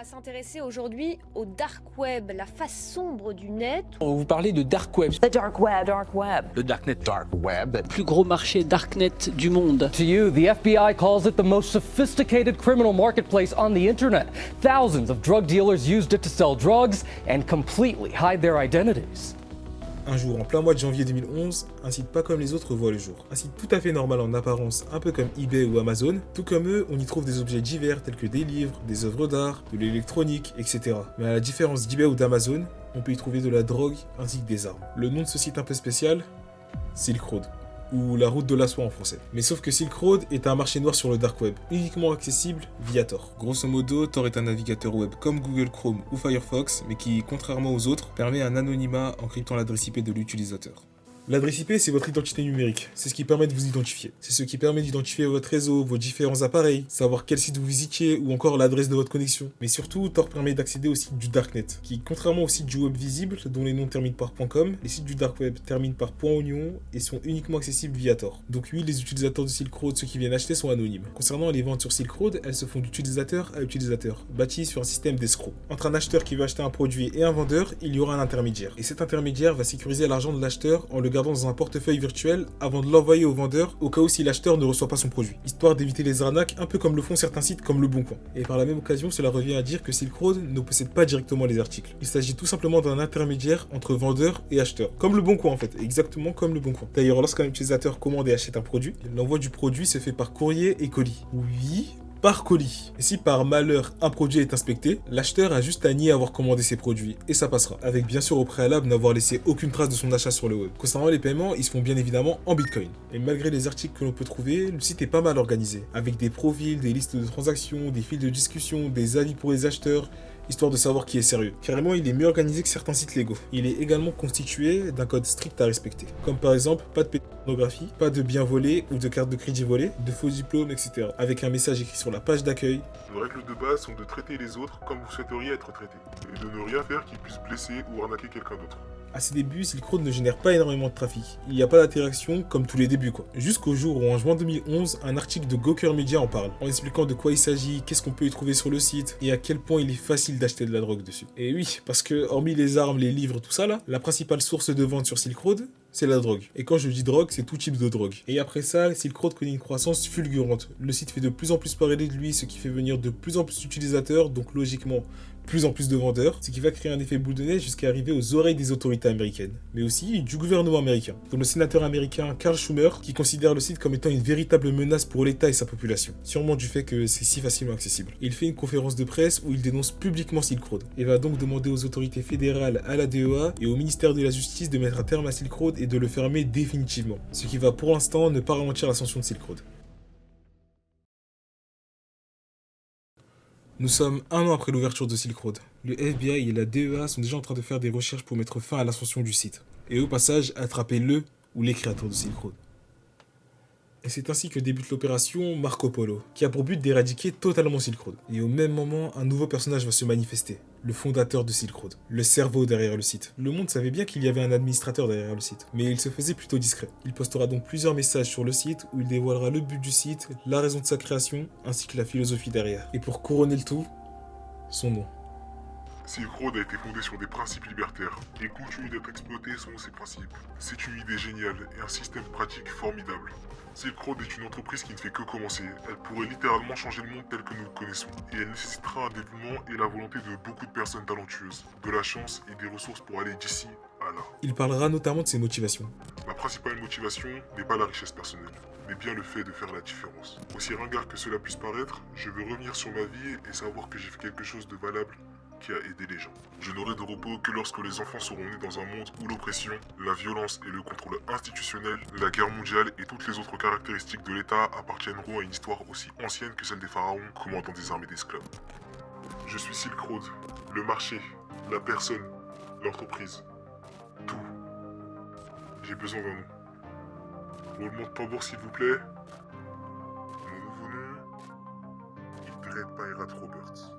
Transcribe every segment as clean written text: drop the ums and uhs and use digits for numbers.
s'intéresser aujourd'hui au dark web, la face sombre du net. On va vous parler de dark web. The dark web. Dark web. Le darknet. Dark web. Plus gros marché darknet du monde. To you, the FBI calls it the most sophisticated criminal marketplace on the internet. Thousands of drug dealers used it to sell drugs and completely hide their identities. Un jour, en plein mois de janvier 2011, un site pas comme les autres voit le jour. Un site tout à fait normal en apparence, un peu comme eBay ou Amazon. Tout comme eux, on y trouve des objets divers tels que des livres, des œuvres d'art, de l'électronique, etc. Mais à la différence d'eBay ou d'Amazon, on peut y trouver de la drogue ainsi que des armes. Le nom de ce site un peu spécial, Silk Road, ou la route de la soie en français. Mais sauf que Silk Road est un marché noir sur le dark web, uniquement accessible via Tor. Grosso modo, Tor est un navigateur web comme Google Chrome ou Firefox, mais qui, contrairement aux autres, permet un anonymat en cryptant l'adresse IP de l'utilisateur. L'adresse IP, c'est votre identité numérique. C'est ce qui permet de vous identifier. C'est ce qui permet d'identifier votre réseau, vos différents appareils, savoir quel site vous visitiez ou encore l'adresse de votre connexion. Mais surtout, Tor permet d'accéder au site du Darknet, qui, contrairement aux sites du web visible, dont les noms terminent par .com, les sites du Dark Web terminent par .oignon et sont uniquement accessibles via Tor. Donc oui, les utilisateurs de Silk Road, ceux qui viennent acheter, sont anonymes. Concernant les ventes sur Silk Road, elles se font d'utilisateur à utilisateur, bâties sur un système d'escroc. Entre un acheteur qui veut acheter un produit et un vendeur, il y aura un intermédiaire. Et cet intermédiaire va sécuriser l'argent de l'acheteur en le gardant dans un portefeuille virtuel avant de l'envoyer au vendeur au cas où si l'acheteur ne reçoit pas son produit, histoire d'éviter les arnaques un peu comme le font certains sites comme Le Bon Coin. Et par la même occasion, cela revient à dire que Silk Road ne possède pas directement les articles. Il s'agit tout simplement d'un intermédiaire entre vendeur et acheteur. Comme Le Bon Coin en fait, exactement comme Le Bon Coin. D'ailleurs, lorsqu'un utilisateur commande et achète un produit, l'envoi du produit se fait par courrier et colis. Oui, par colis. Et si par malheur un produit est inspecté, l'acheteur a juste à nier avoir commandé ses produits et ça passera. Avec bien sûr au préalable n'avoir laissé aucune trace de son achat sur le web. Concernant les paiements, ils se font bien évidemment en Bitcoin. Et malgré les articles que l'on peut trouver, le site est pas mal organisé. Avec des profils, des listes de transactions, des fils de discussion, des avis pour les acheteurs, histoire de savoir qui est sérieux. Carrément, il est mieux organisé que certains sites légaux. Il est également constitué d'un code strict à respecter. Comme par exemple, pas de pornographie, pas de biens volés ou de cartes de crédit volées, de faux diplômes, etc. Avec un message écrit sur la page d'accueil. Les règles de base sont de traiter les autres comme vous souhaiteriez être traité, et de ne rien faire qui puisse blesser ou arnaquer quelqu'un d'autre. À ses débuts, Silk Road ne génère pas énormément de trafic. Il n'y a pas d'interaction comme tous les débuts quoi. Jusqu'au jour où en juin 2011, un article de Gawker Media en parle, en expliquant de quoi il s'agit, qu'est-ce qu'on peut y trouver sur le site, et à quel point il est facile d'acheter de la drogue dessus. Et oui, parce que hormis les armes, les livres, tout ça là, la principale source de vente sur Silk Road, c'est la drogue. Et quand je dis drogue, c'est tout type de drogue. Et après ça, Silk Road connaît une croissance fulgurante. Le site fait de plus en plus parler de lui, ce qui fait venir de plus en plus d'utilisateurs, donc logiquement plus en plus de vendeurs, ce qui va créer un effet boule de neige jusqu'à arriver aux oreilles des autorités américaines, mais aussi du gouvernement américain, dont le sénateur américain Carl Schumer, qui considère le site comme étant une véritable menace pour l'État et sa population, sûrement du fait que c'est si facilement accessible. Il fait une conférence de presse où il dénonce publiquement Silk Road, et va donc demander aux autorités fédérales, à la DEA et au ministère de la Justice de mettre un terme à Silk Road et de le fermer définitivement, ce qui va pour l'instant ne pas ralentir l'ascension de Silk Road. Nous sommes un an après l'ouverture de Silk Road. Le FBI et la DEA sont déjà en train de faire des recherches pour mettre fin à l'ascension du site. Et au passage, attraper le ou les créateurs de Silk Road. Et c'est ainsi que débute l'opération Marco Polo, qui a pour but d'éradiquer totalement Silk Road. Et au même moment, un nouveau personnage va se manifester, le fondateur de Silk Road, le cerveau derrière le site. Le monde savait bien qu'il y avait un administrateur derrière le site, mais il se faisait plutôt discret. Il postera donc plusieurs messages sur le site où il dévoilera le but du site, la raison de sa création, ainsi que la philosophie derrière. Et pour couronner le tout, son nom. Silk Road a été fondé sur des principes libertaires et continue d'être exploité selon ces principes. C'est une idée géniale et un système pratique formidable. Silk Road est une entreprise qui ne fait que commencer. Elle pourrait littéralement changer le monde tel que nous le connaissons. Et elle nécessitera un dévouement et la volonté de beaucoup de personnes talentueuses, de la chance et des ressources pour aller d'ici à là. Il parlera notamment de ses motivations. Ma principale motivation n'est pas la richesse personnelle, mais bien le fait de faire la différence. Aussi ringard que cela puisse paraître, je veux revenir sur ma vie et savoir que j'ai fait quelque chose de valable qui a aidé les gens. Je n'aurai de repos que lorsque les enfants seront nés dans un monde où l'oppression, la violence et le contrôle institutionnel, la guerre mondiale et toutes les autres caractéristiques de l'État appartiendront à une histoire aussi ancienne que celle des pharaons commandant des armées d'esclaves. Je suis Silk Road, le marché, la personne, l'entreprise, tout. J'ai besoin d'un nom. Roulement de tambour s'il vous plaît. Mon nouveau nom, Dread Pirate Roberts.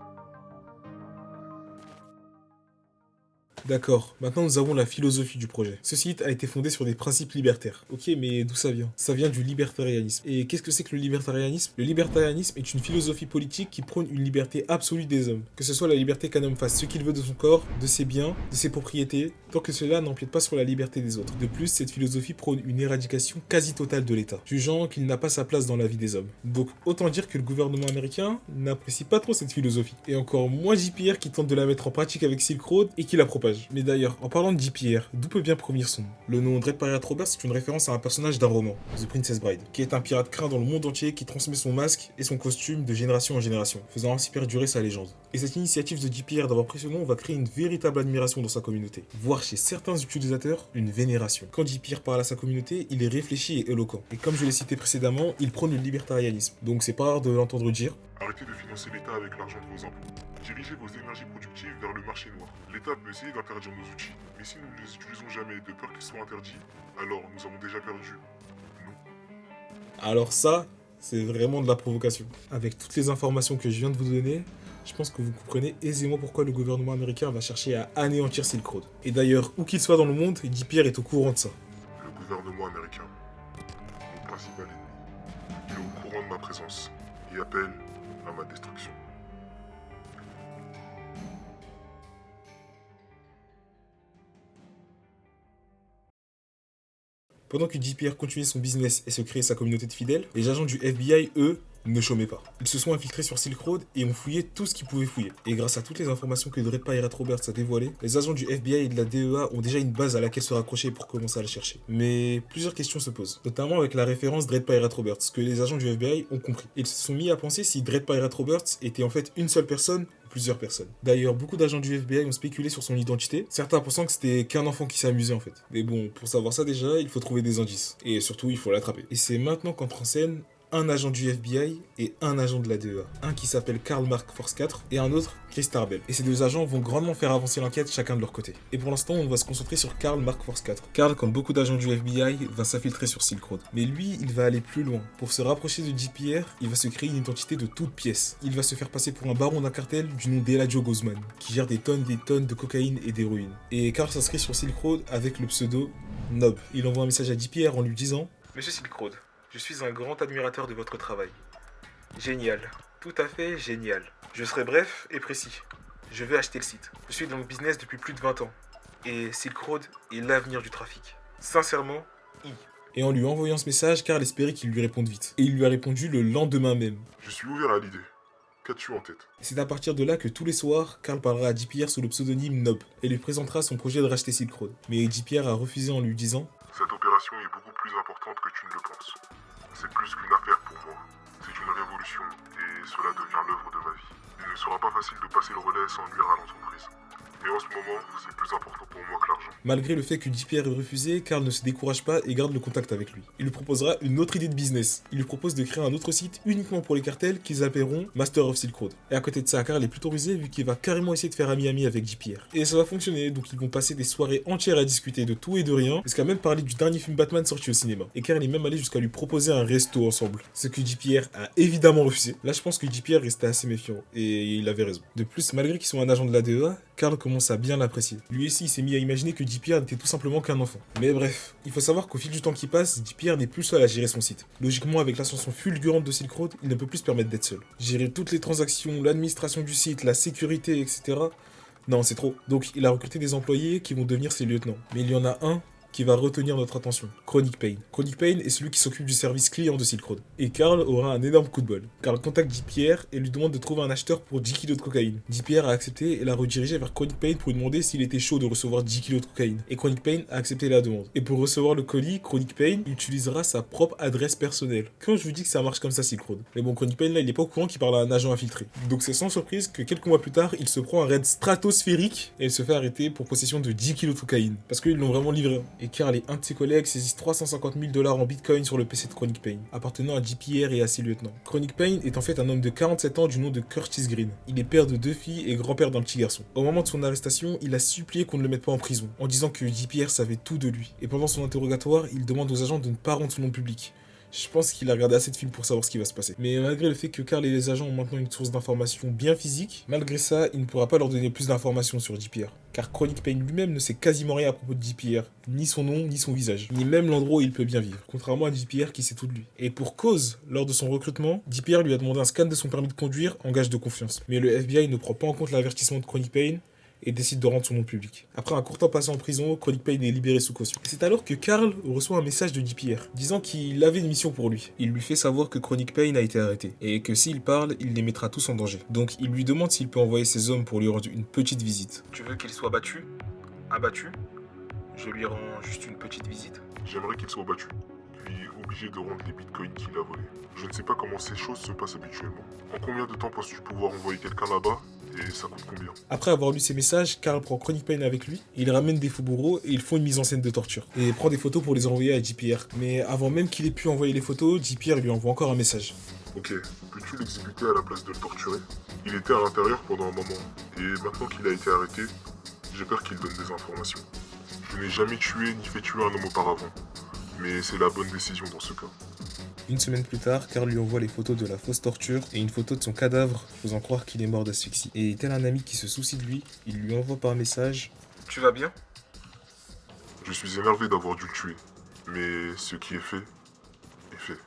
D'accord, maintenant nous avons la philosophie du projet. Ce site a été fondé sur des principes libertaires. Ok, mais d'où ça vient? Ça vient du libertarianisme. Et qu'est-ce que c'est que le libertarianisme? Le libertarianisme est une philosophie politique qui prône une liberté absolue des hommes. Que ce soit la liberté qu'un homme fasse ce qu'il veut de son corps, de ses biens, de ses propriétés, tant que cela n'empiète pas sur la liberté des autres. De plus, cette philosophie prône une éradication quasi totale de l'État, jugeant qu'il n'a pas sa place dans la vie des hommes. Donc autant dire que le gouvernement américain n'apprécie pas trop cette philosophie. Et encore moins JPR qui tente de la mettre en pratique avec Silk Road et qui la propage. Mais d'ailleurs, en parlant de JPR, d'où peut bien provenir son nom? Le nom Dread Pirate Roberts est une référence à un personnage d'un roman, The Princess Bride, qui est un pirate craint dans le monde entier qui transmet son masque et son costume de génération en génération, faisant ainsi perdurer sa légende. Et cette initiative de JPR d'avoir pris ce nom va créer une véritable admiration dans sa communauté, voire chez certains utilisateurs, une vénération. Quand JPR parle à sa communauté, il est réfléchi et éloquent. Et comme je l'ai cité précédemment, il prône le libertarianisme. Donc c'est pas rare de l'entendre dire: Arrêtez de financer l'État avec l'argent de vos impôts. Dirigez vos énergies productives vers le marché noir. L'État peut essayer d'interdire nos outils, mais si nous ne les utilisons jamais de peur qu'ils soient interdits, alors nous avons déjà perdu. Non. alors ça, c'est vraiment de la provocation. Avec toutes les informations que je viens de vous donner, je pense que vous comprenez aisément pourquoi le gouvernement américain va chercher à anéantir Silk Road. Et d'ailleurs, où qu'il soit dans le monde, JPR est au courant de ça. Le gouvernement américain, mon principal ennemi, il est au courant de ma présence et appelle à ma destruction. Pendant que JPR continuait son business et se créait sa communauté de fidèles, les agents du FBI, eux, ne chômaient pas. Ils se sont infiltrés sur Silk Road et ont fouillé tout ce qu'ils pouvaient fouiller. Et grâce à toutes les informations que Dread Pirate Roberts a dévoilées, les agents du FBI et de la DEA ont déjà une base à laquelle se raccrocher pour commencer à le chercher. Mais plusieurs questions se posent, notamment avec la référence Dread Pirate Roberts, que les agents du FBI ont compris. Ils se sont mis à penser si Dread Pirate Roberts était en fait une seule personne, plusieurs personnes. D'ailleurs, beaucoup d'agents du FBI ont spéculé sur son identité, certains pensant que c'était qu'un enfant qui s'amusait en fait. Mais bon, pour savoir ça déjà, il faut trouver des indices. Et surtout, il faut l'attraper. Et c'est maintenant qu'entre en scène un agent du FBI et un agent de la DEA. Un qui s'appelle Karl Mark Force 4 et un autre, Chris Tarbell. Et ces deux agents vont grandement faire avancer l'enquête chacun de leur côté. Et pour l'instant, on va se concentrer sur Karl Mark Force 4. Karl, comme beaucoup d'agents du FBI, va s'infiltrer sur Silk Road. Mais lui, il va aller plus loin. Pour se rapprocher de JPR, il va se créer une identité de toute pièce. Il va se faire passer pour un baron d'un cartel du nom d'Eladio Guzman, qui gère des tonnes de cocaïne et d'héroïne. Et Karl s'inscrit sur Silk Road avec le pseudo Nob. Il envoie un message à JPR en lui disant: Monsieur Silk Road, je suis un grand admirateur de votre travail. Génial. Tout à fait génial. Je serai bref et précis. Je veux acheter le site. Je suis dans le business depuis plus de 20 ans. Et Silk Road est l'avenir du trafic. Sincèrement, I. Et en lui envoyant ce message, Karl espérait qu'il lui réponde vite. Et il lui a répondu le lendemain même. Je suis ouvert à l'idée. Qu'as-tu en tête? C'est à partir de là que tous les soirs, Karl parlera à JPR sous le pseudonyme Nob et lui présentera son projet de racheter Silk Road. Mais JPR a refusé en lui disant: Cette opération est beaucoup plus importante que tu ne le penses. C'est plus qu'une affaire pour moi. C'est une révolution et cela devient l'œuvre de ma vie. Il ne sera pas facile de passer le relais sans nuire à l'entreprise. Mais en ce moment, c'est plus important pour moi que l'argent. Malgré le fait que JPR ait refusé, Karl ne se décourage pas et garde le contact avec lui. Il lui proposera une autre idée de business. Il lui propose de créer un autre site uniquement pour les cartels qu'ils appelleront Master of Silk Road. Et à côté de ça, Karl est plutôt rusé vu qu'il va carrément essayer de faire ami-ami avec JPR. Et ça va fonctionner, donc ils vont passer des soirées entières à discuter de tout et de rien, jusqu'à même parler du dernier film Batman sorti au cinéma. Et Karl est même allé jusqu'à lui proposer un resto ensemble. Ce que JPR a évidemment refusé. Là, je pense que JPR restait assez méfiant, et il avait raison. De plus, malgré qu'ils sont un agent de la DEA, Karl commence à bien l'apprécier. Lui aussi, il s'est mis à imaginer que JPR n'était tout simplement qu'un enfant. Mais bref, il faut savoir qu'au fil du temps qui passe, JPR n'est plus seul à gérer son site. Logiquement, avec l'ascension fulgurante de Silk Road, il ne peut plus se permettre d'être seul. Gérer toutes les transactions, l'administration du site, la sécurité, etc. Non, c'est trop. Donc, il a recruté des employés qui vont devenir ses lieutenants. Mais il y en a un qui va retenir notre attention. Chronic Pain. Chronic Pain est celui qui s'occupe du service client de Silk Road. Et Karl aura un énorme coup de bol. Karl contacte JPR et lui demande de trouver un acheteur pour 10 kg de cocaïne. JPR a accepté et l'a redirigé vers Chronic Pain pour lui demander s'il était chaud de recevoir 10 kg de cocaïne. Et Chronic Pain a accepté la demande. Et pour recevoir le colis, Chronic Pain utilisera sa propre adresse personnelle. Quand je vous dis que ça marche comme ça Silk Road. Mais bon, Chronic Pain là, il est pas au courant qu'il parle à un agent infiltré. Donc c'est sans surprise que quelques mois plus tard, il se prend un raid stratosphérique et il se fait arrêter pour possession de 10 kg de cocaïne. Parce qu'ils l'ont vraiment livré. Et Karl et un de ses collègues saisit 350 000 $ en bitcoin sur le PC de Chronic Pain, appartenant à JPR et à ses lieutenants. Chronic Pain est en fait un homme de 47 ans du nom de Curtis Green. Il est père de 2 filles et grand-père d'un petit garçon. Au moment de son arrestation, il a supplié qu'on ne le mette pas en prison, en disant que JPR savait tout de lui. Et pendant son interrogatoire, il demande aux agents de ne pas rendre son nom public, Je pense qu'il a regardé assez de films pour savoir ce qui va se passer. Mais malgré le fait que Carl et les agents ont maintenant une source d'information bien physique, malgré ça, il ne pourra pas leur donner plus d'informations sur JPR. Car Chronic Pain lui-même ne sait quasiment rien à propos de JPR, ni son nom, ni son visage, ni même l'endroit où il peut bien vivre, contrairement à JPR qui sait tout de lui. Et pour cause, lors de son recrutement, JPR lui a demandé un scan de son permis de conduire en gage de confiance. Mais le FBI ne prend pas en compte l'avertissement de Chronic Pain et décide de rendre son nom public. Après un court temps passé en prison, Chronic Pain est libéré sous caution. C'est alors que Carl reçoit un message de JPR, disant qu'il avait une mission pour lui. Il lui fait savoir que Chronic Pain a été arrêté, et que s'il parle, il les mettra tous en danger. Donc il lui demande s'il peut envoyer ses hommes pour lui rendre une petite visite. Tu veux qu'il soit battu? Abattu? Je lui rends juste une petite visite. J'aimerais qu'il soit battu, puis obligé de rendre les bitcoins qu'il a volés. Je ne sais pas comment ces choses se passent habituellement. En combien de temps penses-tu pouvoir envoyer quelqu'un là-bas? Et ça coûte combien? Après avoir lu ses messages, Carl prend Chronic Pain avec lui, il ramène des faux bourreaux et ils font une mise en scène de torture. Et prend des photos pour les envoyer à JPR. Mais avant même qu'il ait pu envoyer les photos, JPR lui envoie encore un message. Ok, peux-tu l'exécuter à la place de le torturer? Il était à l'intérieur pendant un moment, et maintenant qu'il a été arrêté, j'ai peur qu'il donne des informations. Je n'ai jamais tué ni fait tuer un homme auparavant, mais c'est la bonne décision dans ce cas. Une semaine plus tard, Carl lui envoie les photos de la fausse torture et une photo de son cadavre, faisant croire qu'il est mort d'asphyxie. Et tel un ami qui se soucie de lui, il lui envoie par message « Tu vas bien ?» Je suis énervé d'avoir dû le tuer, mais ce qui est fait, est fait.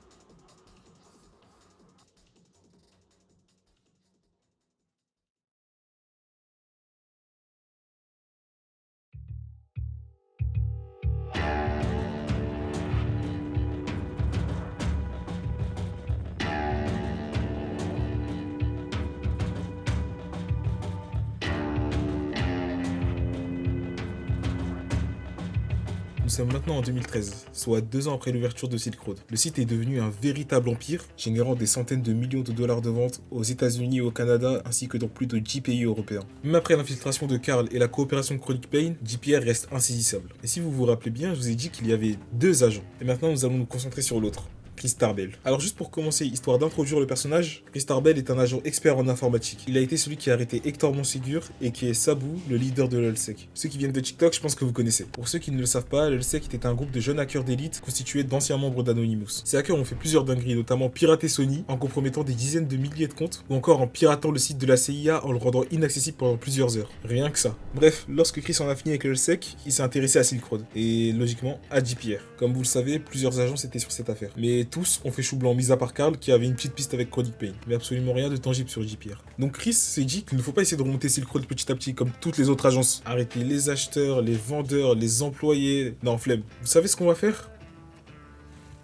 Nous sommes maintenant en 2013, soit 2 ans après l'ouverture de Silk Road. Le site est devenu un véritable empire, générant des centaines de millions de dollars de ventes aux États-Unis et au Canada, ainsi que dans plus de 10 pays européens. Même après l'infiltration de Carl et la coopération de Chronic Pain, JPR reste insaisissable. Et si vous vous rappelez bien, je vous ai dit qu'il y avait 2 agents. Et maintenant, nous allons nous concentrer sur l'autre. Chris Tarbell. Alors juste pour commencer, histoire d'introduire le personnage, Chris Tarbell est un agent expert en informatique. Il a été celui qui a arrêté Hector Monségur et qui est Sabu, le leader de l'Ulsec. Ceux qui viennent de TikTok, je pense que vous connaissez. Pour ceux qui ne le savent pas, l'Ulsec était un groupe de jeunes hackers d'élite constitué d'anciens membres d'Anonymous. Ces hackers ont fait plusieurs dingueries, notamment pirater Sony en compromettant des dizaines de milliers de comptes ou encore en piratant le site de la CIA en le rendant inaccessible pendant plusieurs heures. Rien que ça. Bref, lorsque Chris en a fini avec l'Ulsec, il s'est intéressé à Silk Road et logiquement à JPR. Comme vous le savez, plusieurs agents étaient sur cette affaire. Mais tous ont fait chou blanc, mis à part Carl qui avait une petite piste avec Chronic Pain, mais absolument rien de tangible sur JPR. Donc Chris s'est dit qu'il ne faut pas essayer de remonter Silk Road petit à petit comme toutes les autres agences. Arrêter les acheteurs, les vendeurs, les employés. Non, flemme. Vous savez ce qu'on va faire?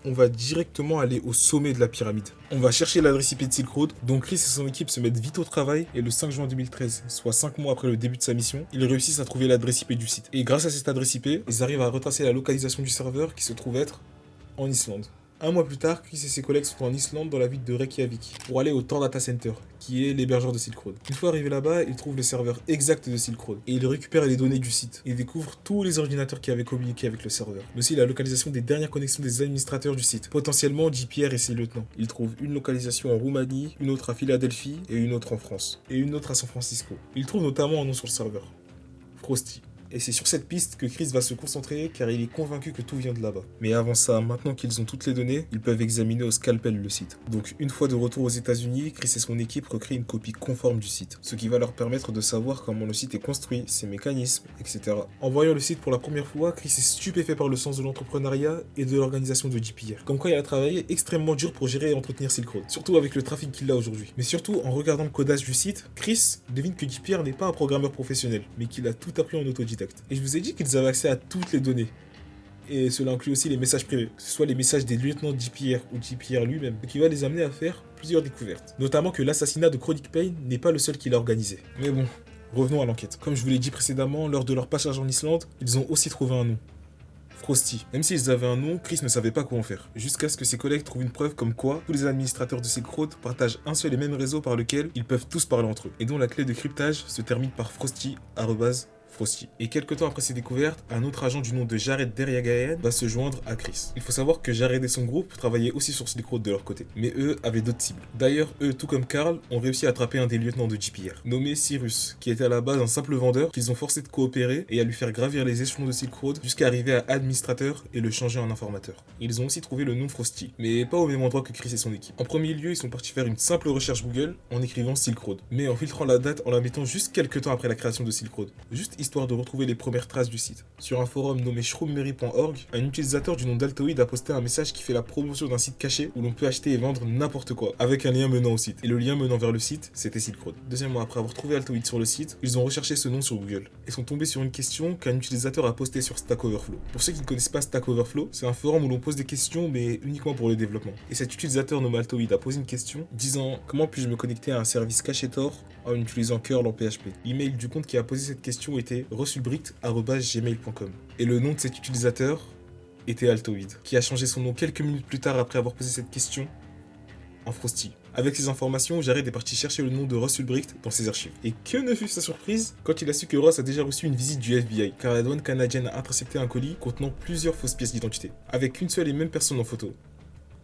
On va directement aller au sommet de la pyramide. On va chercher l'adresse IP de Silk Road, donc Chris et son équipe se mettent vite au travail, et le 5 juin 2013, soit 5 mois après le début de sa mission, ils réussissent à trouver l'adresse IP du site. Et grâce à cette adresse IP, ils arrivent à retracer la localisation du serveur qui se trouve être en Islande. Un mois plus tard, Chris et ses collègues sont en Islande dans la ville de Reykjavik pour aller au Tor Data Center, qui est l'hébergeur de Silk Road. Une fois arrivés là-bas, ils trouvent le serveur exact de Silk Road et ils récupèrent les données du site. Ils découvrent tous les ordinateurs qui avaient communiqué avec le serveur, mais aussi la localisation des dernières connexions des administrateurs du site, potentiellement JPR et ses lieutenants. Ils trouvent une localisation en Roumanie, une autre à Philadelphie et une autre en France, et une autre à San Francisco. Ils trouvent notamment un nom sur le serveur, Frosty. Et c'est sur cette piste que Chris va se concentrer car il est convaincu que tout vient de là-bas. Mais avant ça, maintenant qu'ils ont toutes les données, ils peuvent examiner au scalpel le site. Donc une fois de retour aux États-Unis, Chris et son équipe recréent une copie conforme du site, ce qui va leur permettre de savoir comment le site est construit, ses mécanismes, etc. En voyant le site pour la première fois, Chris est stupéfait par le sens de l'entrepreneuriat et de l'organisation de JPR. Comme quoi il a travaillé extrêmement dur pour gérer et entretenir Silk Road, surtout avec le trafic qu'il a aujourd'hui. Mais surtout, en regardant le codage du site, Chris devine que JPR n'est pas un programmeur professionnel, mais qu'il a tout appris en autodidacte. Et je vous ai dit qu'ils avaient accès à toutes les données. Et cela inclut aussi les messages privés, que ce soit les messages des lieutenants de JPR ou JPR lui-même, ce qui va les amener à faire plusieurs découvertes. Notamment que l'assassinat de Chronic Pain n'est pas le seul qu'il a organisé. Mais bon, revenons à l'enquête. Comme je vous l'ai dit précédemment, lors de leur passage en Islande, ils ont aussi trouvé un nom. Frosty. Même s'ils avaient un nom, Chris ne savait pas quoi en faire. Jusqu'à ce que ses collègues trouvent une preuve comme quoi tous les administrateurs de Silk Road partagent un seul et même réseau par lequel ils peuvent tous parler entre eux, et dont la clé de cryptage se termine par Frosty@Frosty. Frosty. Et quelques temps après ces découvertes, un autre agent du nom de Jared Deryagayan va se joindre à Chris. Il faut savoir que Jared et son groupe travaillaient aussi sur Silk Road de leur côté, mais eux avaient d'autres cibles. D'ailleurs, eux, tout comme Carl, ont réussi à attraper un des lieutenants de JPR, nommé Cyrus, qui était à la base un simple vendeur qu'ils ont forcé de coopérer et à lui faire gravir les échelons de Silk Road jusqu'à arriver à administrateur et le changer en informateur. Ils ont aussi trouvé le nom Frosty, mais pas au même endroit que Chris et son équipe. En premier lieu, ils sont partis faire une simple recherche Google en écrivant Silk Road, mais en filtrant la date en la mettant juste quelques temps après la création de Silk Road, juste histoire de retrouver les premières traces du site. Sur un forum nommé shroomberry.org, un utilisateur du nom d'Altoid a posté un message qui fait la promotion d'un site caché où l'on peut acheter et vendre n'importe quoi, avec un lien menant au site. Et le lien menant vers le site, c'était Silk Road. Deuxièmement, après avoir trouvé Altoid sur le site, ils ont recherché ce nom sur Google et sont tombés sur une question qu'un utilisateur a postée sur Stack Overflow. Pour ceux qui ne connaissent pas Stack Overflow, c'est un forum où l'on pose des questions mais uniquement pour le développement. Et cet utilisateur nommé Altoid a posé une question disant « Comment puis-je me connecter à un service caché Tor en utilisant curl en PHP ?» L'email du compte qui a posé cette question était russellbricht@gmail.com. Et le nom de cet utilisateur était Altoid, qui a changé son nom quelques minutes plus tard après avoir posé cette question en Frosty. Avec ces informations, Jared est parti chercher le nom de Russell Bricht dans ses archives. Et que ne fut sa surprise quand il a su que Ross a déjà reçu une visite du FBI, car la douane canadienne a intercepté un colis contenant plusieurs fausses pièces d'identité, avec une seule et même personne en photo.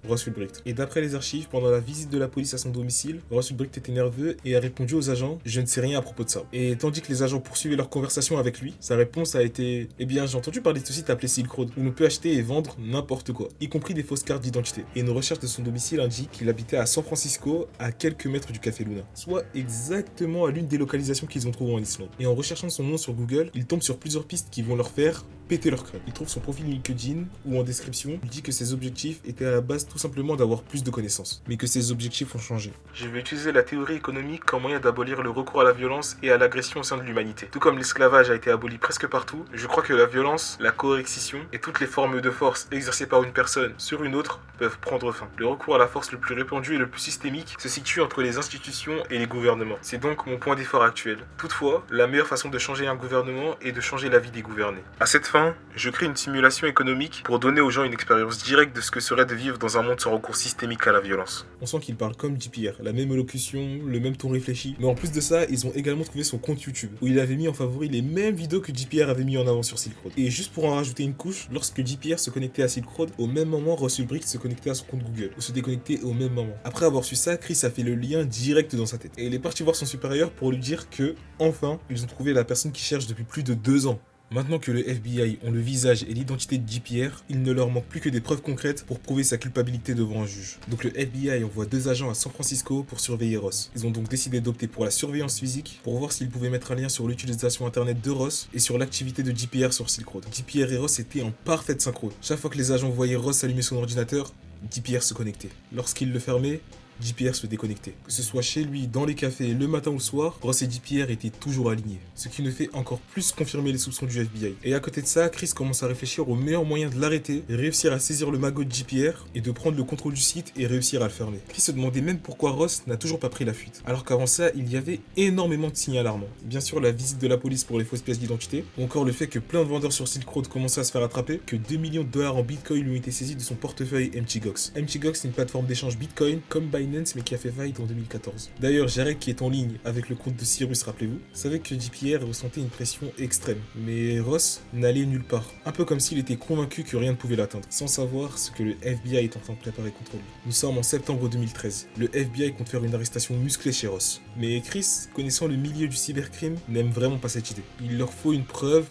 Russell Bricht. Et d'après les archives, pendant la visite de la police à son domicile, Russell Bricht était nerveux et a répondu aux agents « Je ne sais rien à propos de ça ». Et tandis que les agents poursuivaient leur conversation avec lui, sa réponse a été « Eh bien, j'ai entendu parler de ce site appelé Silk Road, où l'on peut acheter et vendre n'importe quoi, y compris des fausses cartes d'identité. » Et une recherche de son domicile indique qu'il habitait à San Francisco, à quelques mètres du Café Luna, soit exactement à l'une des localisations qu'ils ont trouvées en Islande. Et en recherchant son nom sur Google, ils tombent sur plusieurs pistes qui vont leur faire péter leur crâne. Ils trouvent son profil LinkedIn où en description, il dit que ses objectifs étaient à la base tout simplement d'avoir plus de connaissances, mais que ses objectifs ont changé. Je vais utiliser la théorie économique comme moyen d'abolir le recours à la violence et à l'agression au sein de l'humanité. Tout comme l'esclavage a été aboli presque partout, je crois que la violence, la coercition et toutes les formes de force exercées par une personne sur une autre peuvent prendre fin. Le recours à la force le plus répandu et le plus systémique se situe entre les institutions et les gouvernements. C'est donc mon point d'effort actuel. Toutefois, la meilleure façon de changer un gouvernement est de changer la vie des gouvernés. À cette fin, je crée une simulation économique pour donner aux gens une expérience directe de ce que serait de vivre dans un monde sans recours systémique à la violence. On sent qu'il parle comme JPR, la même élocution, le même ton réfléchi, mais en plus de ça, ils ont également trouvé son compte YouTube, où il avait mis en favori les mêmes vidéos que JPR avait mis en avant sur Silk Road. Et juste pour en rajouter une couche, lorsque JPR se connectait à Silk Road, au même moment, Russell Bricht se connectait à son compte Google, ou se déconnectait au même moment. Après avoir su ça, Chris a fait le lien direct dans sa tête. Et il est parti voir son supérieur pour lui dire que, enfin, ils ont trouvé la personne qui cherche depuis plus de 2 ans. Maintenant que le FBI ont le visage et l'identité de JPR, il ne leur manque plus que des preuves concrètes pour prouver sa culpabilité devant un juge. Donc le FBI envoie 2 agents à San Francisco pour surveiller Ross. Ils ont donc décidé d'opter pour la surveillance physique pour voir s'ils pouvaient mettre un lien sur l'utilisation internet de Ross et sur l'activité de JPR sur Silk Road. JPR et Ross étaient en parfaite synchro. Chaque fois que les agents voyaient Ross allumer son ordinateur, JPR se connectait. Lorsqu'il le fermait, JPR se déconnectait. Que ce soit chez lui, dans les cafés, le matin ou le soir, Ross et JPR étaient toujours alignés. Ce qui ne fait encore plus confirmer les soupçons du FBI. Et à côté de ça, Chris commence à réfléchir au meilleur moyen de l'arrêter, réussir à saisir le magot de JPR et de prendre le contrôle du site et réussir à le fermer. Chris se demandait même pourquoi Ross n'a toujours pas pris la fuite. Alors qu'avant ça, il y avait énormément de signes alarmants. Bien sûr, la visite de la police pour les fausses pièces d'identité, ou encore le fait que plein de vendeurs sur Silk Road commençaient à se faire attraper, que 2 millions de dollars en Bitcoin lui ont été saisis de son portefeuille MTGOX. MTGOX, c'est une plateforme d'échange Bitcoin comme Binance, mais qui a fait faillite en 2014. D'ailleurs, Jared, qui est en ligne avec le compte de Cyrus, rappelez-vous, savait que JPR ressentait une pression extrême. Mais Ross n'allait nulle part. Un peu comme s'il était convaincu que rien ne pouvait l'atteindre, sans savoir ce que le FBI est en train de préparer contre lui. Nous sommes en septembre 2013. Le FBI compte faire une arrestation musclée chez Ross. Mais Chris, connaissant le milieu du cybercrime, n'aime vraiment pas cette idée. Il leur faut une preuve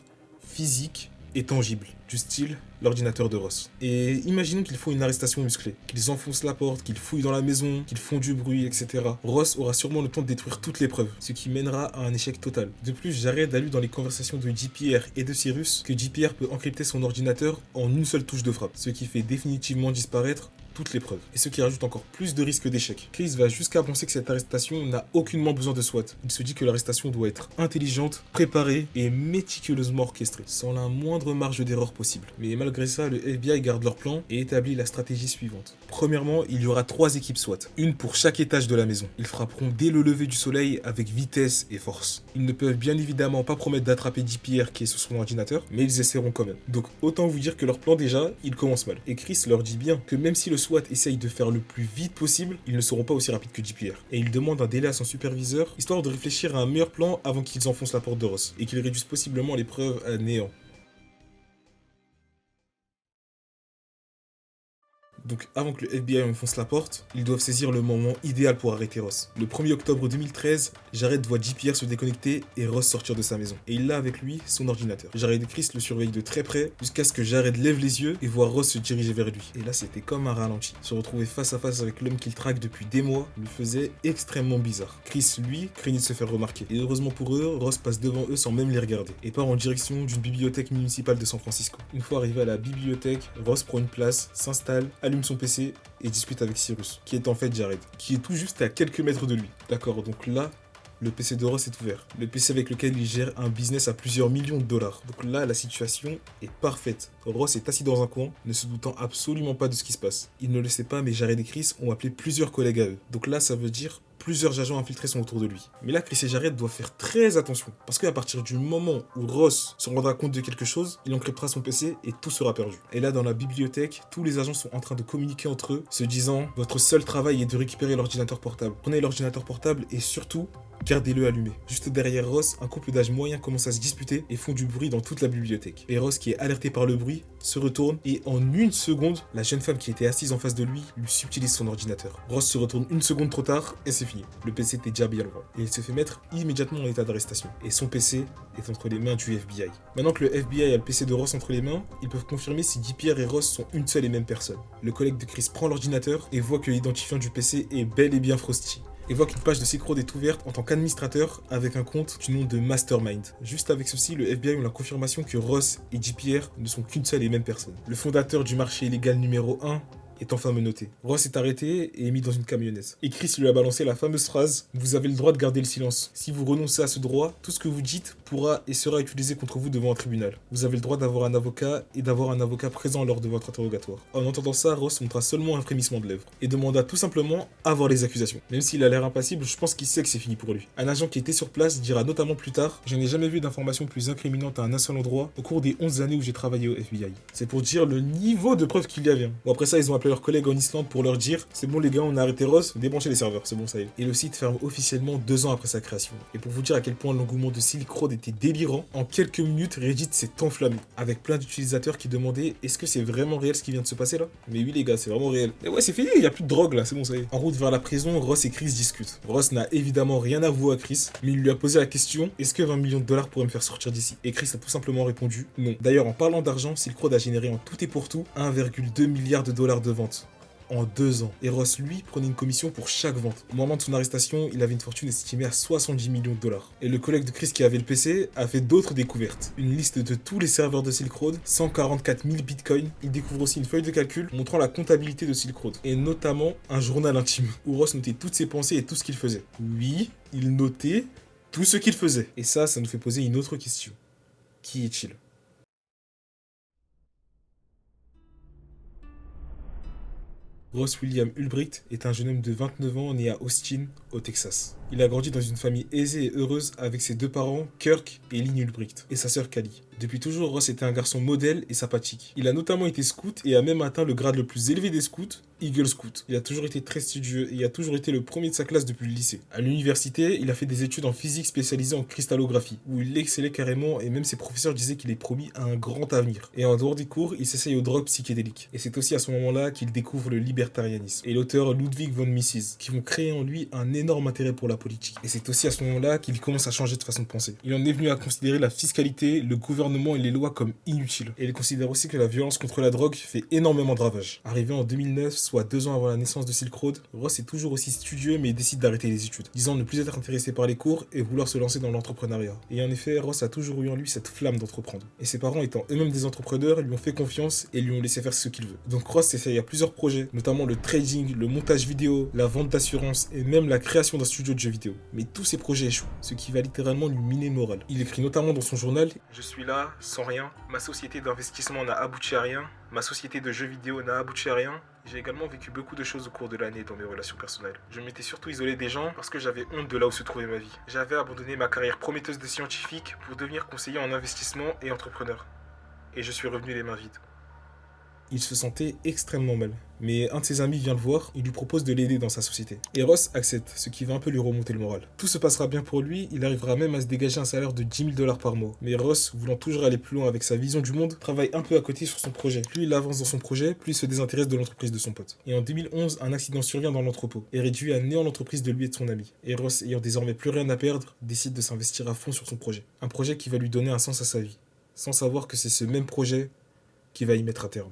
physique et tangible, du style l'ordinateur de Ross. Et imaginons qu'ils font une arrestation musclée, qu'ils enfoncent la porte, qu'ils fouillent dans la maison, qu'ils font du bruit, etc. Ross aura sûrement le temps de détruire toutes les preuves, ce qui mènera à un échec total. De plus, Jared a lu dans les conversations de JPR et de Cyrus que JPR peut encrypter son ordinateur en une seule touche de frappe, ce qui fait définitivement disparaître toutes les preuves, et ce qui rajoute encore plus de risques d'échec. Chris va jusqu'à penser que cette arrestation n'a aucunement besoin de SWAT. Il se dit que l'arrestation doit être intelligente, préparée et méticuleusement orchestrée, sans la moindre marge d'erreur possible. Mais malgré ça, le FBI garde leur plan et établit la stratégie suivante. Premièrement, il y aura 3 équipes SWAT, une pour chaque étage de la maison. Ils frapperont dès le lever du soleil avec vitesse et force. Ils ne peuvent bien évidemment pas promettre d'attraper JPR qui est sur son ordinateur, mais ils essaieront quand même. Donc autant vous dire que leur plan déjà, il commence mal. Et Chris leur dit bien que même si le SWAT essaye de faire le plus vite possible, ils ne seront pas aussi rapides que JPR. Et il demande un délai à son superviseur, histoire de réfléchir à un meilleur plan avant qu'ils enfoncent la porte de Ross, et qu'ils réduisent possiblement les preuves à néant. Donc avant que le FBI enfonce la porte, ils doivent saisir le moment idéal pour arrêter Ross. Le 1er octobre 2013, Jared voit JPR se déconnecter et Ross sortir de sa maison. Et il a avec lui son ordinateur. Jared et Chris le surveillent de très près jusqu'à ce que Jared lève les yeux et voit Ross se diriger vers lui. Et là c'était comme un ralenti. Se retrouver face à face avec l'homme qu'il traque depuis des mois lui faisait extrêmement bizarre. Chris, lui, craignait de se faire remarquer. Et heureusement pour eux, Ross passe devant eux sans même les regarder et part en direction d'une bibliothèque municipale de San Francisco. Une fois arrivé à la bibliothèque, Ross prend une place, s'installe, allume son PC et discute avec Cyrus, qui est en fait Jared, qui est tout juste à quelques mètres de lui. D'accord, donc là, le PC de Ross est ouvert. Le PC avec lequel il gère un business à plusieurs millions de dollars. Donc là, la situation est parfaite. Ross est assis dans un coin, ne se doutant absolument pas de ce qui se passe. Il ne le sait pas, mais Jared et Chris ont appelé plusieurs collègues à eux. Donc là, ça veut dire plusieurs agents infiltrés sont autour de lui. Mais là, Chris et Jared doivent faire très attention. Parce qu'à partir du moment où Ross se rendra compte de quelque chose, il encryptera son PC et tout sera perdu. Et là, dans la bibliothèque, tous les agents sont en train de communiquer entre eux, se disant « Votre seul travail est de récupérer l'ordinateur portable. Prenez l'ordinateur portable et surtout, gardez-le allumé. » Juste derrière Ross, un couple d'âge moyen commence à se disputer et font du bruit dans toute la bibliothèque. Et Ross, qui est alerté par le bruit, se retourne et en une seconde, la jeune femme qui était assise en face de lui subtilise son ordinateur. Ross se retourne une seconde trop tard et c'est fini. Le PC était déjà bien loin. Et il se fait mettre immédiatement en état d'arrestation. Et son PC est entre les mains du FBI. Maintenant que le FBI a le PC de Ross entre les mains, ils peuvent confirmer si JPR et Ross sont une seule et même personne. Le collègue de Chris prend l'ordinateur et voit que l'identifiant du PC est bel et bien Frosty. Et voit qu'une page de Silk Road est ouverte en tant qu'administrateur avec un compte du nom de Mastermind. Juste avec ceci, le FBI a la confirmation que Ross et JPR ne sont qu'une seule et même personne. Le fondateur du marché illégal numéro 1 est enfin menotté. Ross est arrêté et est mis dans une camionnette. Et Chris lui a balancé la fameuse phrase « Vous avez le droit de garder le silence. Si vous renoncez à ce droit, tout ce que vous dites pourra et sera utilisé contre vous devant un tribunal. Vous avez le droit d'avoir un avocat et d'avoir un avocat présent lors de votre interrogatoire. » En entendant ça, Ross montra seulement un frémissement de lèvres et demanda tout simplement à voir les accusations. Même s'il a l'air impassible, je pense qu'il sait que c'est fini pour lui. Un agent qui était sur place dira notamment plus tard « Je n'ai jamais vu d'informations plus incriminantes à un seul endroit au cours des 11 années où j'ai travaillé au FBI. » C'est pour dire le niveau de preuve qu'il y avait. Bon, après ça, ils ont appelé leurs collègues en Islande pour leur dire « C'est bon les gars, on a arrêté Ross, débranchez les serveurs, c'est bon ça y est. » Et le site ferme officiellement 2 ans après sa création. Et pour vous dire à quel point l'engouement de Silk Road était délirant, en quelques minutes, Reddit s'est enflammé, avec plein d'utilisateurs qui demandaient « Est-ce que c'est vraiment réel ce qui vient de se passer là ?» Mais oui les gars, c'est vraiment réel. Et ouais, c'est fini, il n'y a plus de drogue là, c'est bon ça y est. En route vers la prison, Ross et Chris discutent. Ross n'a évidemment rien avoué à Chris, mais il lui a posé la question « Est-ce que 20 millions de dollars pourraient me faire sortir d'ici ?» Et Chris a tout simplement répondu « Non ». D'ailleurs, en parlant d'argent, Silk Road a généré en tout et pour tout 1,2 milliard de dollars de ventes en 2 ans. Et Ross, lui, prenait une commission pour chaque vente. Au moment de son arrestation, il avait une fortune estimée à 70 millions de dollars. Et le collègue de Chris qui avait le PC a fait d'autres découvertes. Une liste de tous les serveurs de Silk Road, 144 000 bitcoins. Il découvre aussi une feuille de calcul montrant la comptabilité de Silk Road. Et notamment un journal intime, où Ross notait toutes ses pensées et tout ce qu'il faisait. Oui, il notait tout ce qu'il faisait. Et ça nous fait poser une autre question. Qui est-il ? Ross William Ulbricht est un jeune homme de 29 ans né à Austin, au Texas. Il a grandi dans une famille aisée et heureuse avec ses 2 parents, Kirk et Lynn Ulbricht, et sa sœur Callie. Depuis toujours, Ross était un garçon modèle et sympathique. Il a notamment été scout et a même atteint le grade le plus élevé des scouts, Eagle Scout. Il a toujours été très studieux et a toujours été le premier de sa classe depuis le lycée. À l'université, il a fait des études en physique spécialisées en cristallographie, où il excellait carrément et même ses professeurs disaient qu'il est promis à un grand avenir. Et en dehors des cours, il s'essaye aux drogues psychédéliques. Et c'est aussi à ce moment-là qu'il découvre le libertarianisme et l'auteur Ludwig von Mises, qui vont créer en lui un énorme intérêt pour la politique. Et c'est aussi à ce moment-là qu'il commence à changer de façon de penser. Il en est venu à considérer la fiscalité, le gouvernement et les lois comme inutiles. Et il considère aussi que la violence contre la drogue fait énormément de ravages. Arrivé en 2009, soit 2 ans avant la naissance de Silk Road, Ross est toujours aussi studieux mais décide d'arrêter les études, disant ne plus être intéressé par les cours et vouloir se lancer dans l'entrepreneuriat. Et en effet, Ross a toujours eu en lui cette flamme d'entreprendre. Et ses parents étant eux-mêmes des entrepreneurs, lui ont fait confiance et lui ont laissé faire ce qu'il veut. Donc Ross essaye à plusieurs projets, notamment le trading, le montage vidéo, la vente d'assurance et même la création d'un studio de jeux vidéo. Mais tous ces projets échouent, ce qui va littéralement lui miner le moral. Il écrit notamment dans son journal « Je suis là, sans rien, ma société d'investissement n'a abouti à rien, ma société de jeux vidéo n'a abouti à rien. J'ai également vécu beaucoup de choses au cours de l'année dans mes relations personnelles. Je m'étais surtout isolé des gens parce que j'avais honte de là où se trouvait ma vie. J'avais abandonné ma carrière prometteuse de scientifique pour devenir conseiller en investissement et entrepreneur. Et je suis revenu les mains vides. » Il se sentait extrêmement mal. Mais un de ses amis vient le voir, il lui propose de l'aider dans sa société. Et Ross accepte, ce qui va un peu lui remonter le moral. Tout se passera bien pour lui, il arrivera même à se dégager un salaire de 10 000 $ par mois. Mais Ross, voulant toujours aller plus loin avec sa vision du monde, travaille un peu à côté sur son projet. Plus il avance dans son projet, plus il se désintéresse de l'entreprise de son pote. Et en 2011, un accident survient dans l'entrepôt et réduit à néant l'entreprise de lui et de son ami. Et Ross, ayant désormais plus rien à perdre, décide de s'investir à fond sur son projet. Un projet qui va lui donner un sens à sa vie, sans savoir que c'est ce même projet qui va y mettre un terme.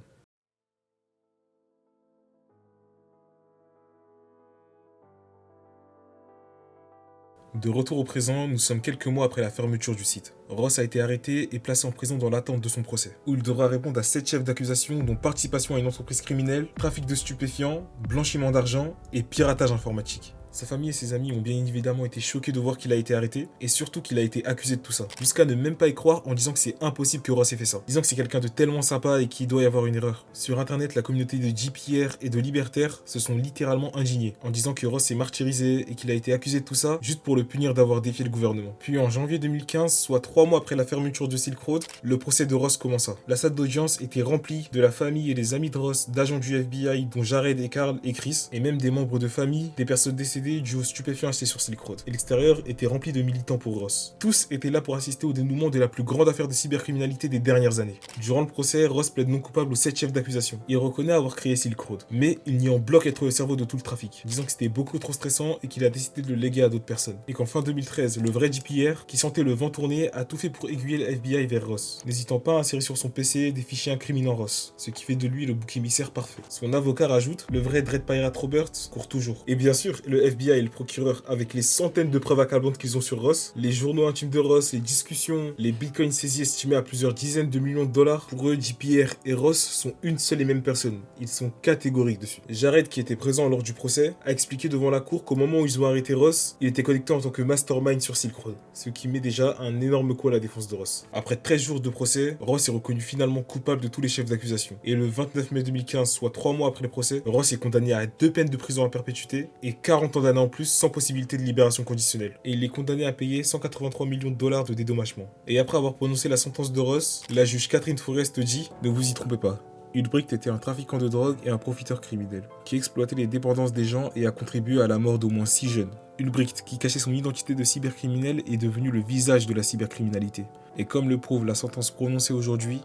De retour au présent, nous sommes quelques mois après la fermeture du site. Ross a été arrêté et placé en prison dans l'attente de son procès, où il devra répondre à 7 chefs d'accusation dont participation à une entreprise criminelle, trafic de stupéfiants, blanchiment d'argent et piratage informatique. Sa famille et ses amis ont bien évidemment été choqués de voir qu'il a été arrêté et surtout qu'il a été accusé de tout ça, jusqu'à ne même pas y croire en disant que c'est impossible que Ross ait fait ça, disant que c'est quelqu'un de tellement sympa et qu'il doit y avoir une erreur. Sur internet, la communauté de JPR et de libertaires se sont littéralement indignés en disant que Ross est martyrisé et qu'il a été accusé de tout ça juste pour le punir d'avoir défié le gouvernement. Puis en janvier 2015, soit 3 mois après la fermeture de Silk Road, le procès de Ross commença. La salle d'audience était remplie de la famille et des amis de Ross, d'agents du FBI dont Jared et Carl et Chris, et même des membres de famille des personnes décédées dues aux stupéfiants achetés sur Silk Road. Et l'extérieur était rempli de militants pour Ross. Tous étaient là pour assister au dénouement de la plus grande affaire de cybercriminalité des dernières années. Durant le procès, Ross plaide non coupable aux 7 chefs d'accusation. Il reconnaît avoir créé Silk Road, mais il nie en bloc être le cerveau de tout le trafic, disant que c'était beaucoup trop stressant et qu'il a décidé de le léguer à d'autres personnes. Et qu'en fin 2013, le vrai JPR, qui sentait le vent tourner, a tout fait pour aiguiller le FBI vers Ross, n'hésitant pas à insérer sur son PC des fichiers incriminant Ross, ce qui fait de lui le bouc émissaire parfait. Son avocat rajoute, le vrai Dread Pirate Roberts court toujours. Et bien sûr, le FBI et le procureur, avec les centaines de preuves accablantes qu'ils ont sur Ross, les journaux intimes de Ross, les discussions, les bitcoins saisis estimés à plusieurs dizaines de millions de dollars, pour eux, JPR et Ross sont une seule et même personne. Ils sont catégoriques dessus. Jared, qui était présent lors du procès, a expliqué devant la cour qu'au moment où ils ont arrêté Ross, il était connecté en tant que mastermind sur Silk Road, ce qui met déjà un énorme coup à la défense de Ross. Après 13 jours de procès, Ross est reconnu finalement coupable de tous les chefs d'accusation. Et le 29 mai 2015, soit 3 mois après le procès, Ross est condamné à 2 peines de prison à perpétuité et 40 ans d'années en plus sans possibilité de libération conditionnelle. Et il est condamné à payer 183 millions de dollars de dédommagement. Et après avoir prononcé la sentence de Ross, la juge Catherine Forrest dit « Ne vous y trompez pas. Ulbricht était un trafiquant de drogue et un profiteur criminel, qui exploitait les dépendances des gens et a contribué à la mort d'au moins 6 jeunes. Ulbricht, qui cachait son identité de cybercriminel, est devenu le visage de la cybercriminalité. Et comme le prouve la sentence prononcée aujourd'hui,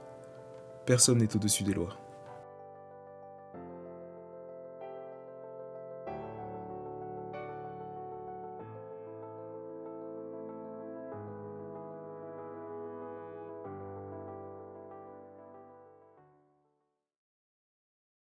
personne n'est au-dessus des lois. »